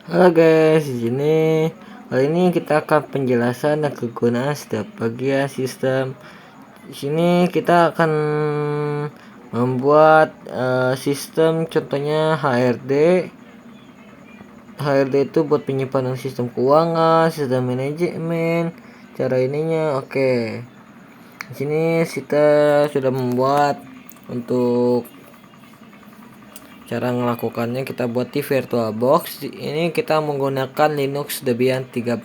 Halo guys, di sini kali ini kita akan penjelasan dan kegunaan setiap bagian sistem. Di sini kita akan membuat sistem, contohnya HRD. HRD itu buat penyimpanan sistem keuangan, sistem manajemen, cara ininya. Oke. Di sini kita sudah membuat untuk cara melakukannya. Kita buat di VirtualBox. Ini kita menggunakan Linux Debian 13.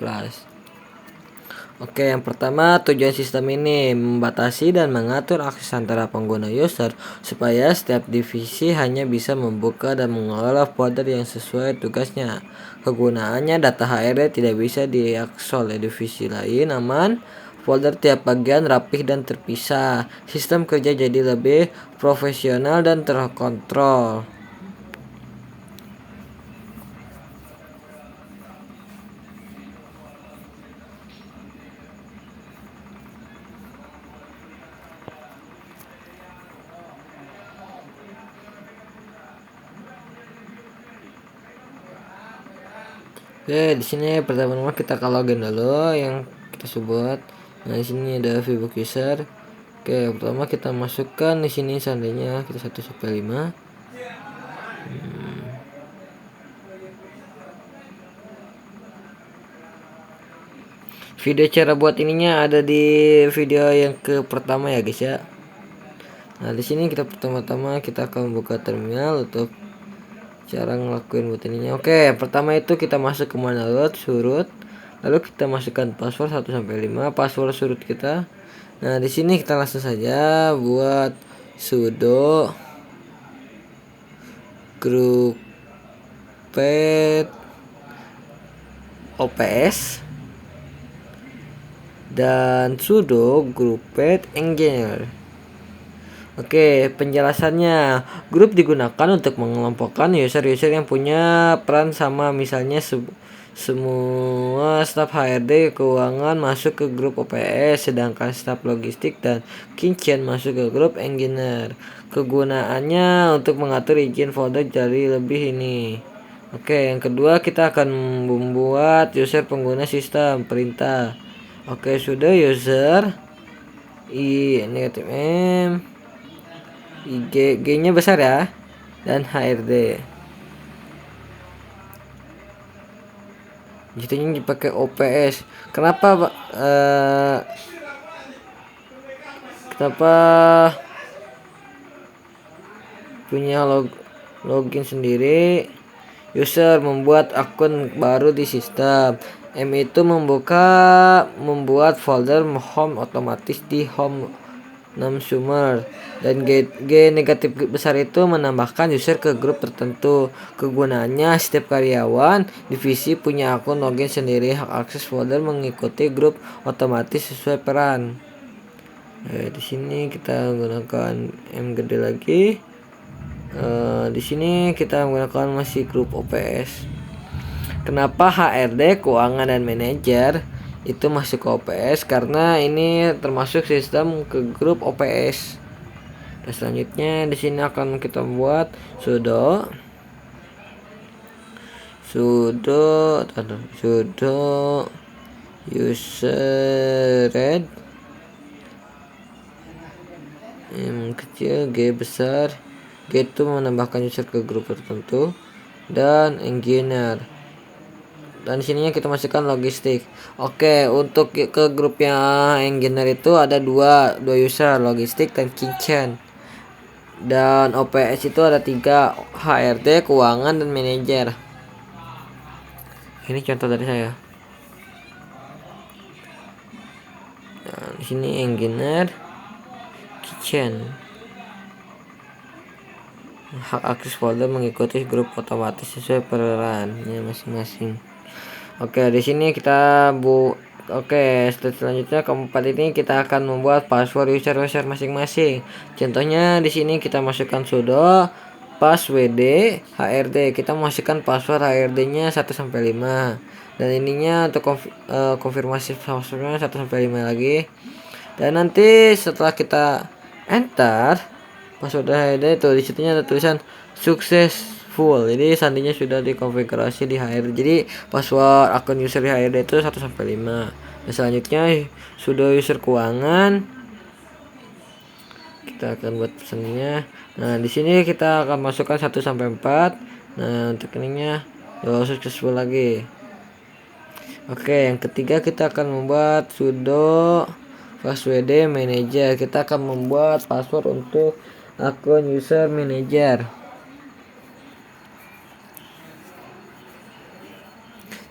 Oke, yang pertama tujuan sistem ini membatasi dan mengatur akses antara pengguna user supaya setiap divisi hanya bisa membuka dan mengelola folder yang sesuai tugasnya. Kegunaannya, data HRD tidak bisa diakses oleh divisi lain, aman. Folder tiap bagian rapih dan terpisah. Sistem kerja jadi lebih profesional dan terkontrol. Oke, di sini pertama-tama kita login dulu yang kita sebut. Nah, di sini ada VBook user. Oke, pertama kita masukkan di sini seandainya kita 1 sampai 5. Video cara buat ininya ada di video yang ke pertama ya, guys ya. Nah, di sini kita pertama-tama kita akan membuka terminal untuk cara ngelakuin buat ininya. Oke, yang pertama itu kita masuk ke monolith surut. Lalu kita masukkan password 1 sampai 5, password surut kita. Nah, di sini kita langsung saja buat sudo grouped ops dan sudo grouped engineer. Oke, penjelasannya, grup digunakan untuk mengelompokkan user-user yang punya peran sama, misalnya semua staf HRD keuangan masuk ke grup OPS, sedangkan staf logistik dan kitchen masuk ke grup engineer. Kegunaannya untuk mengatur izin folder jadi lebih ini. Oke, yang kedua kita akan membuat user pengguna sistem perintah. Oke, sudah user negatif m G nya besar ya, dan HRD. Jadinya dipakai OPS. Kenapa kenapa punya login sendiri? User membuat akun baru di sistem. M itu membuat folder home otomatis di home sumber, dan G negatif besar itu menambahkan user ke grup tertentu. Kegunaannya, setiap karyawan divisi punya akun login sendiri, hak akses folder mengikuti grup otomatis sesuai peran. Di sini kita menggunakan M gede lagi. Di sini kita menggunakan masih grup OPS. Kenapa HRD keuangan dan manajer itu masuk ke OPS? Karena ini termasuk sistem ke grup OPS. Dan selanjutnya di sini akan kita buat sudo usered M kecil, G besar. G itu menambahkan user ke grup tertentu, dan engineer. Dan di sininya kita masukkan logistik. Oke, untuk ke grupnya engineer itu ada dua user, logistik dan kitchen. Dan OPS itu ada 3, HRD, keuangan, dan manajer. Ini contoh dari saya. Nah, di sini engineer, kitchen. Hak akses folder mengikuti grup otomatis sesuai perannya masing-masing. Oke, di sini kita Oke, selanjutnya keempat ini kita akan membuat password user masing-masing. Contohnya di sini kita masukkan sudo passwd HRD. Kita masukkan password HRD-nya 1 sampai 5. Dan ininya untuk konfirmasi passwordnya 1 sampai 5 lagi. Dan nanti setelah kita enter password HRD itu, di situnya ada tulisan full. Jadi sandinya sudah dikonfigurasi di HRD. Jadi password akun user di HRD itu 1 sampai 5. Nah, selanjutnya sudo user keuangan. Kita akan buat pesannya. Nah, di sini kita akan masukkan 1 sampai 4. Nah, untuk ininya successful lagi. Oke, yang ketiga kita akan membuat sudo password manager. Kita akan membuat password untuk akun user manager.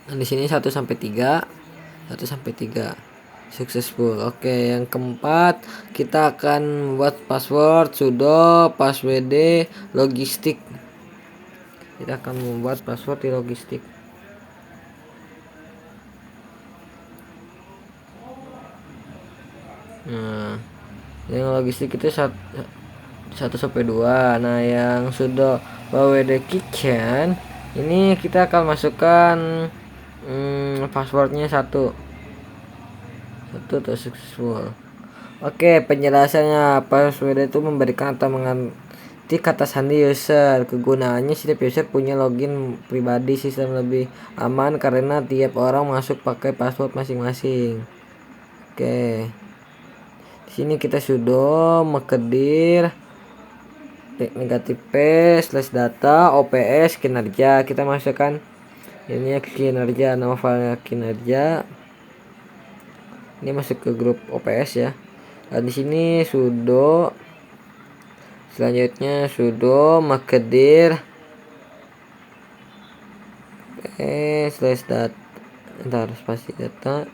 Nah, di sini 1 sampai 3. 1 sampai 3. Successful. Oke, yang keempat kita akan membuat password sudo password logistik. Kita akan membuat password di logistik. Nah, yang logistik itu 1 sampai 2. Nah, yang sudo password kitchen ini kita akan masukkan passwordnya 1 tuh successful. Oke, penjelasannya password itu memberikan atau mengganti kata sandi user. Kegunaannya setiap user punya login pribadi. Sistem lebih aman karena tiap orang masuk pakai password masing-masing. Oke, di sini kita sudo mengkedir negatif /data ops kinerja. Kita masukkan ini kinerja, nama filenya kinerja. Ini masuk ke grup OPS ya. Dan di sini sudo selanjutnya sudo mengkedir /data spasi data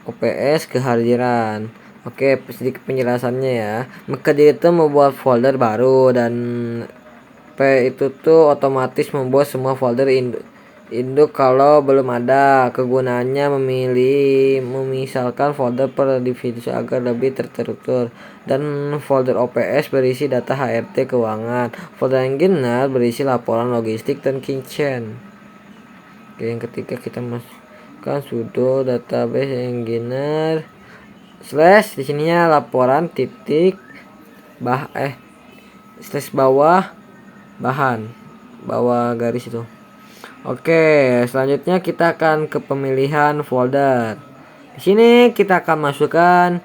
OPS kehadiran. Oke, sedikit penjelasannya ya. Mengkedir itu membuat folder baru, dan P itu tuh otomatis membuat semua folder induk kalau belum ada. Kegunaannya memisalkan folder per divisi agar lebih terstruktur. Dan folder OPS berisi data HRT keuangan. Folder engineer berisi laporan logistik dan kitchen. Oke, yang ketiga kita masukkan sudo database engineer / di sininya laporan titik / bawah garis itu. Oke, selanjutnya kita akan ke pemilihan folder. Di sini kita akan masukkan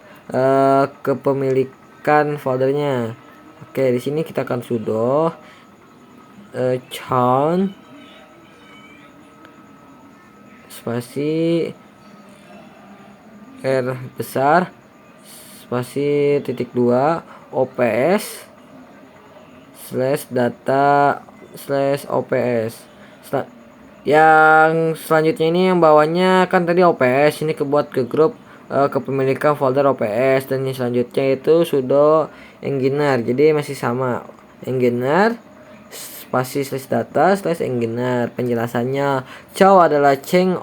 kepemilikan foldernya. Oke, di sini kita akan sudo count spasi R besar spasi .2 OPS /data /OPS. Yang selanjutnya ini yang bawahnya kan tadi OPS, ini kebuat ke grup kepemilikan folder OPS, dan yang selanjutnya itu sudo engineer. Jadi masih sama, engineer spasi /data /engineer. Penjelasannya, cow adalah change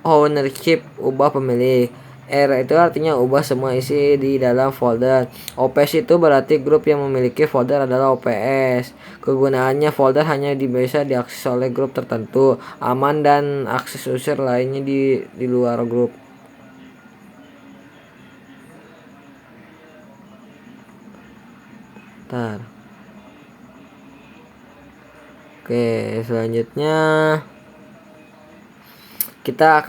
ownership, ubah pemilik. R itu artinya ubah semua isi di dalam folder. OPS itu berarti grup yang memiliki folder adalah OPS. Kegunaannya folder hanya bisa diakses oleh grup tertentu, aman dan akses user lainnya di luar grup. Bentar. Oke, selanjutnya kita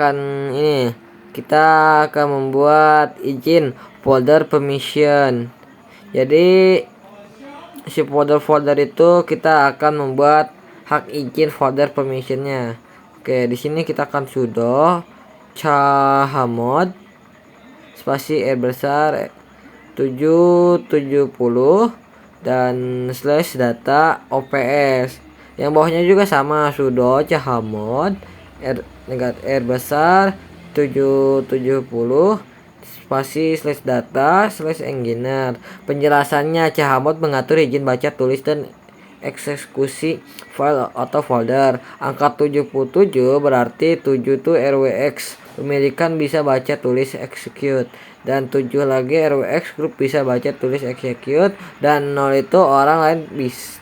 akan membuat izin folder permission. Jadi si folder itu kita akan membuat hak izin folder permissionnya. Oke, di sini kita akan sudo chmod spasi R besar 770 dan /data OPS. Yang bawahnya juga sama, sudo chmod R besar 770 spasi /data /engineer. Penjelasannya, chmod mengatur izin baca tulis dan eksekusi file atau folder. Angka 77 berarti 7 itu RWX, pemilikan bisa baca tulis execute, dan 7 lagi RWX grup bisa baca tulis execute, dan 0 itu orang lain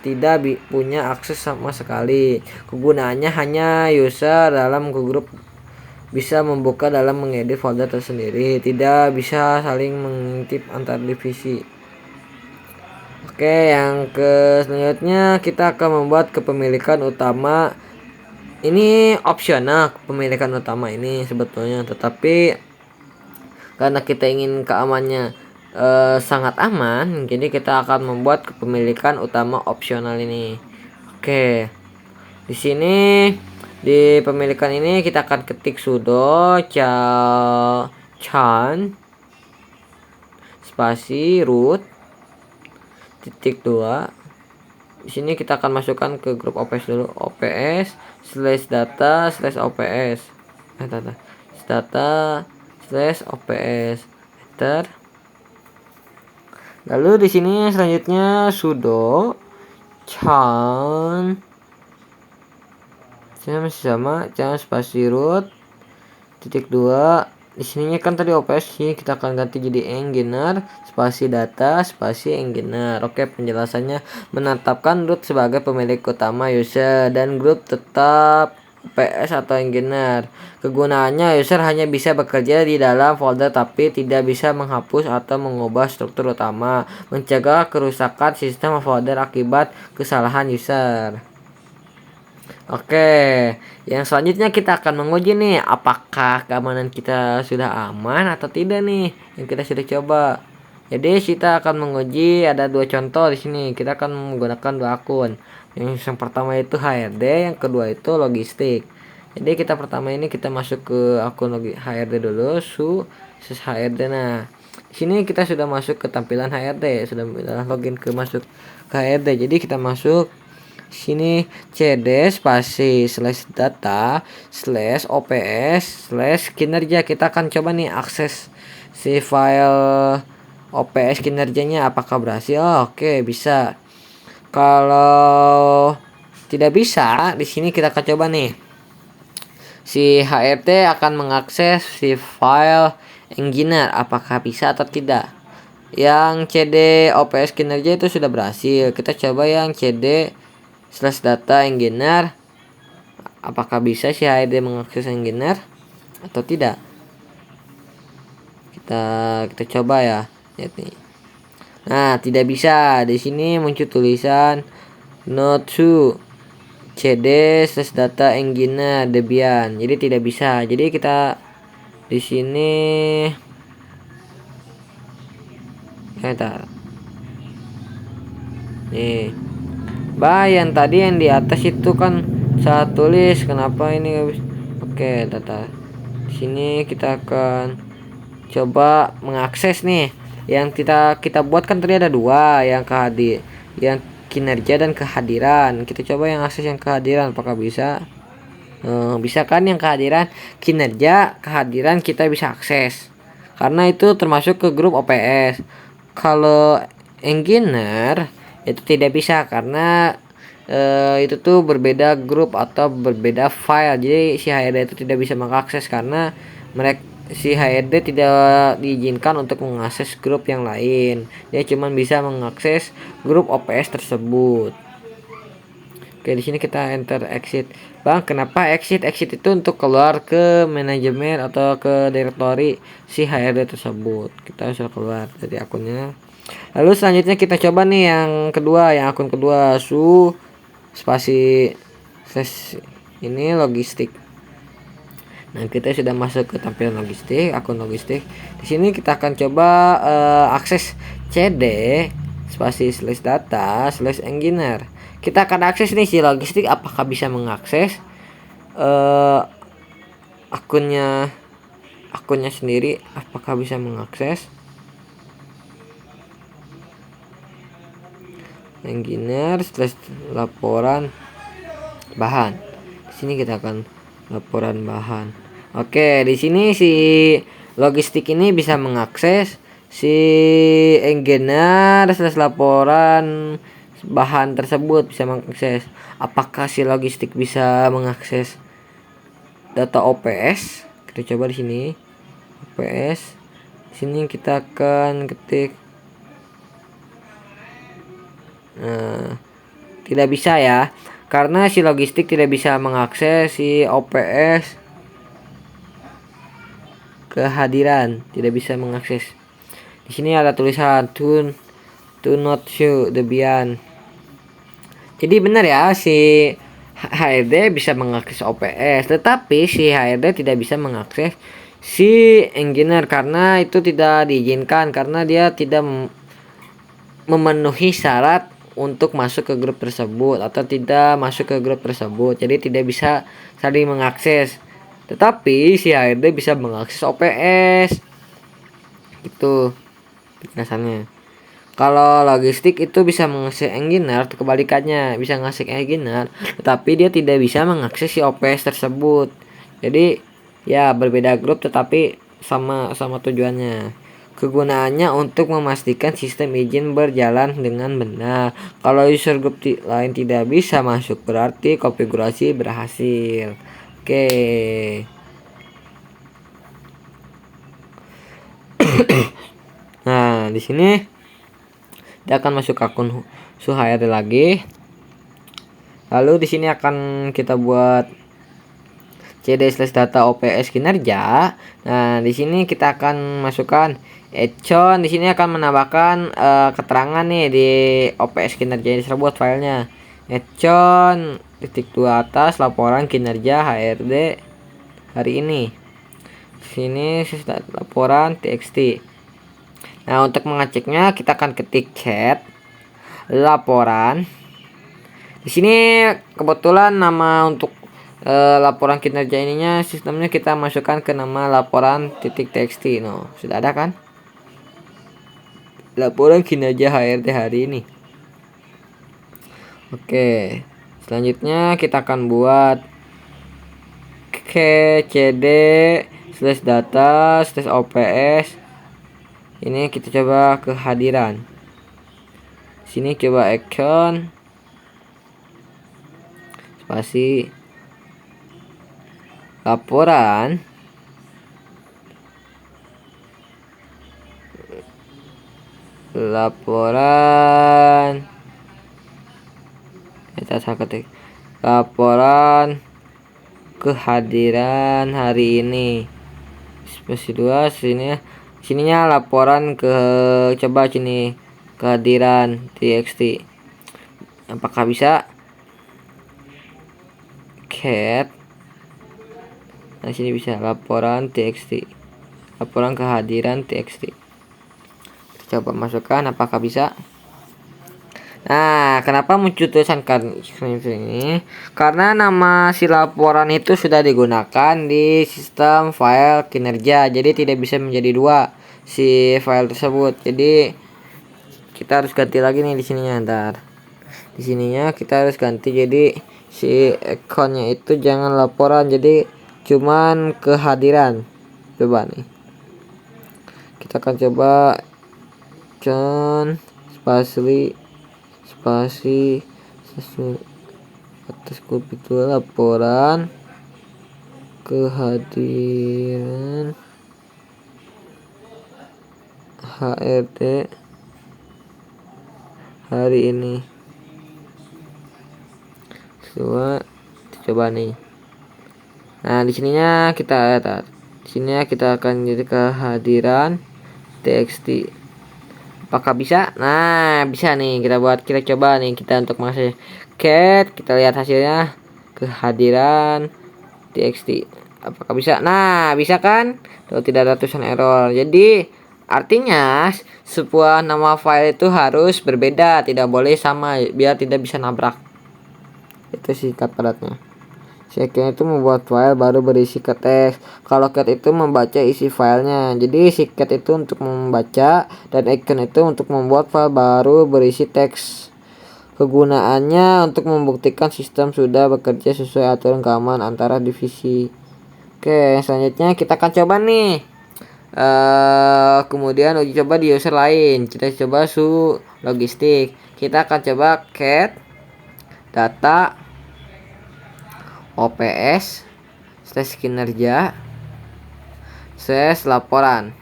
tidak punya akses sama sekali. Kegunaannya hanya user dalam grup bisa membuka dalam mengedit folder tersendiri, tidak bisa saling mengintip antar divisi. Oke, yang ke selanjutnya kita akan membuat kepemilikan utama. Ini opsional kepemilikan utama ini sebetulnya, tetapi karena kita ingin keamanannya sangat aman, jadi kita akan membuat kepemilikan utama opsional ini. Oke, di sini di pemilikan ini kita akan ketik sudo chan spasi root titik 2. Di sini kita akan masukkan ke grup OPS dulu, OPS slash data slash OPS data slash OPS enter. Lalu di sini selanjutnya sudo chan, sini masih sama, chan spasi root titik 2. Di sininya kan tadi OPS, ini kita akan ganti jadi engineer spasi data spasi engineer. Oke, penjelasannya menetapkan root sebagai pemilik utama user dan grup tetap PS atau engineer. Kegunaannya, user hanya bisa bekerja di dalam folder tapi tidak bisa menghapus atau mengubah struktur utama, mencegah kerusakan sistem folder akibat kesalahan user. Oke, yang selanjutnya kita akan menguji nih apakah keamanan kita sudah aman atau tidak nih yang kita sudah coba. Jadi kita akan menguji, ada dua contoh di sini. Kita akan menggunakan dua akun. Yang pertama itu HRD, yang kedua itu logistik. Jadi kita pertama ini kita masuk ke akun HRD dulu, HRD. Nah, di sini kita sudah masuk ke tampilan HRD, sudah login ke masuk ke HRD. Jadi kita masuk sini cd spasi slash data slash ops slash kinerja. Kita akan coba nih akses si file ops kinerjanya apakah berhasil. Oke, bisa. Kalau tidak bisa, di sini kita akan coba nih si HRT akan mengakses si file engineer apakah bisa atau tidak. Yang cd ops kinerja itu sudah berhasil. Kita coba yang cd slash data engineer apakah bisa si HRD mengakses engineer atau tidak. Kita coba ya. Nah, tidak bisa. Di sini muncul tulisan not to cd slash data engineer Debian. Jadi tidak bisa. Jadi kita di sini nih, yang tadi yang di atas itu kan saya tulis, kenapa ini habis? Oke, data. Di sini kita akan coba mengakses nih. Yang kita buat kan tadi ada dua, yang kinerja dan kehadiran. Kita coba yang akses yang kehadiran apakah bisa? Bisa kan yang kehadiran, kinerja, kehadiran kita bisa akses. Karena itu termasuk ke grup OPS. Kalau engineer itu tidak bisa karena itu tuh berbeda grup atau berbeda file. Jadi si HRD itu tidak bisa mengakses karena si HRD tidak diizinkan untuk mengakses grup yang lain. Dia cuma bisa mengakses grup OPS tersebut. Oke, di sini kita enter exit. Bang, kenapa exit? Exit itu untuk keluar ke manajemen atau ke directory si HRD tersebut. Kita sudah keluar dari akunnya. Lalu selanjutnya kita coba nih yang kedua, yang akun kedua, spasi ini logistik. Nah, kita sudah masuk ke tampilan logistik, akun logistik. Di sini kita akan coba akses cd spasi slash data slash engineer. Kita akan akses nih si logistik apakah bisa mengakses akunnya sendiri, apakah bisa mengakses engineer slash laporan bahan. Di sini kita akan laporan bahan. Oke, di sini si logistik ini bisa mengakses si engineer slash laporan bahan tersebut, bisa mengakses. Apakah si logistik bisa mengakses data OPS? Kita coba di sini OPS. Di sini kita akan ketik. Nah, tidak bisa ya, karena si logistik tidak bisa mengakses si OPS kehadiran, tidak bisa mengakses. Di sini ada tulisan to not show Debian. Jadi benar ya, si HRD bisa mengakses OPS, tetapi si HRD tidak bisa mengakses si engineer karena itu tidak diizinkan, karena dia tidak memenuhi syarat untuk masuk ke grup tersebut atau tidak masuk ke grup tersebut. Jadi tidak bisa saling mengakses. Tetapi si HRD bisa mengakses OPS. Itu penjelasannya. Kalau logistik itu bisa mengakses engineer, kebalikannya bisa mengakses engineer, tetapi dia tidak bisa mengakses si OPS tersebut. Jadi ya berbeda grup tetapi sama tujuannya. Kegunaannya untuk memastikan sistem izin berjalan dengan benar. Kalau user group lain tidak bisa masuk, berarti konfigurasi berhasil. Oke. Nah, di sini dia akan masuk ke akun HRD lagi. Lalu di sini akan kita buat cd/data OPS kinerja. Nah, di sini kita akan masukkan econ. Di sini akan menambahkan keterangan nih di OPS kinerja tersebut filenya. Econ .2 atas laporan kinerja HRD hari ini. Sini laporan txt. Nah, untuk mengeceknya kita akan ketik cat laporan. Di sini kebetulan nama untuk laporan kinerja ininya sistemnya kita masukkan ke nama laporan .txt. No, sudah ada kan? Laporan kinerja HRD hari ini. Oke. Selanjutnya kita akan buat cd/data/ops. Ini kita coba kehadiran. Sini coba icon spasi laporan kita ketik laporan kehadiran hari ini spasi 2. Sininya laporan coba sini kehadiran txt. Apakah bisa? Cat. Nah, sini bisa laporan txt. Laporan kehadiran txt. Kita coba masukkan apakah bisa. Nah, kenapa muncul tulisan ini? Karena nama si laporan itu sudah digunakan di sistem file kinerja, jadi tidak bisa menjadi dua si file tersebut. Jadi kita harus ganti lagi nih di sininya. Ntar di sininya kita harus ganti, jadi si ikonnya itu jangan laporan, jadi cuman kehadiran. Coba nih, kita akan coba spasi atas grup itu laporan kehadiran HRD hari ini. Coba nih. Nah, di sininya kita akan jadi kehadiran txt. Apakah bisa? Nah, bisa nih. Kita coba nih, kita untuk mengakses cat, kita lihat hasilnya kehadiran txt. Apakah bisa? Nah, bisa kan? Kalau tidak ada tulisan error. Jadi artinya sebuah nama file itu harus berbeda, tidak boleh sama, biar tidak bisa nabrak. Itu singkat padatnya. Cat itu membuat file baru berisi ke teks. Kalau cat itu membaca isi filenya. Jadi si cat itu untuk membaca dan icon itu untuk membuat file baru berisi teks. Kegunaannya untuk membuktikan sistem sudah bekerja sesuai aturan keamanan antara divisi. Oke, selanjutnya kita akan coba nih. Kemudian uji coba di user lain. Kita coba logistik. Kita akan coba cat data OPS /kinerja /laporan.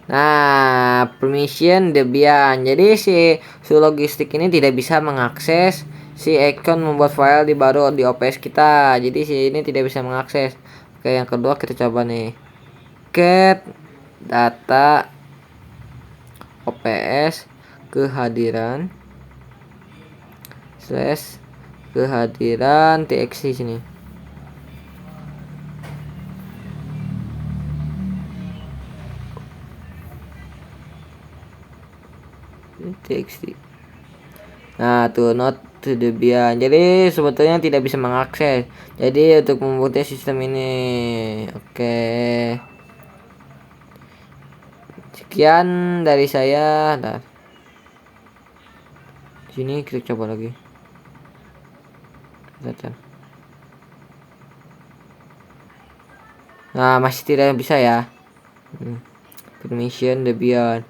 Nah, permission Debian. Jadi si logistik ini tidak bisa mengakses si icon membuat file baru di OPS kita. Jadi si ini tidak bisa mengakses. Oke, yang kedua kita coba nih. Cat data ps kehadiran slash kehadiran txt sini. txt. Nah, tuh not to Debian. Jadi sebetulnya tidak bisa mengakses. Jadi untuk membuatnya sistem ini, oke. Sekian dari saya. Nah, sini kita coba lagi. Nah, masih tidak bisa ya. Permission Debian.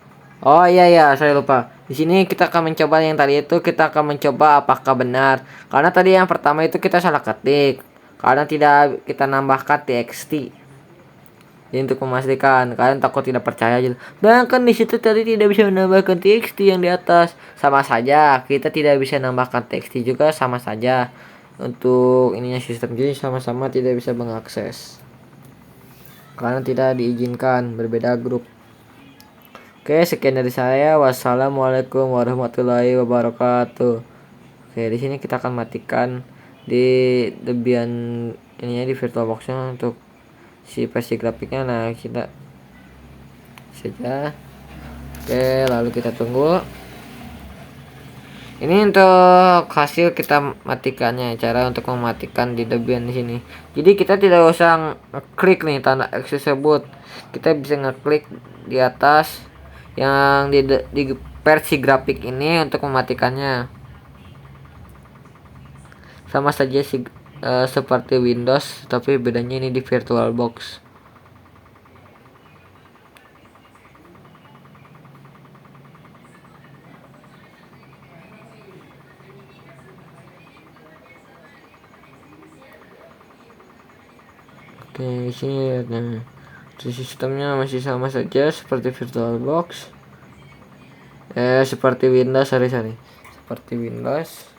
Oh iya ya, saya lupa. Di sini kita akan mencoba yang tadi itu, kita akan mencoba apakah benar. Karena tadi yang pertama itu kita salah ketik. Karena tidak kita nambahkan txt. Jadi untuk memastikan, kalian takut tidak percaya aja. Bahkan di situ tadi tidak bisa menambahkan txt yang di atas. Sama saja, kita tidak bisa menambahkan txt juga sama saja. Untuk ininya sistem, jadi sama-sama tidak bisa mengakses. Karena tidak diizinkan, berbeda grup. Oke, sekian dari saya. Wassalamualaikum warahmatullahi wabarakatuh. Oke, di sini kita akan matikan di Debian ininya, di VirtualBox-nya untuk si versi grafiknya. Nah, kita saja. Oke, lalu kita tunggu. Ini untuk hasil kita matikannya, cara untuk mematikan di Debian di sini. Jadi kita tidak usah ngeklik nih tanda X tersebut. Kita bisa ngeklik di atas yang di versi grafik ini untuk mematikannya. Sama saja seperti Windows, tapi bedanya ini di VirtualBox. Oke, sini nah, sistemnya masih sama saja seperti VirtualBox. Seperti Windows, seperti Windows.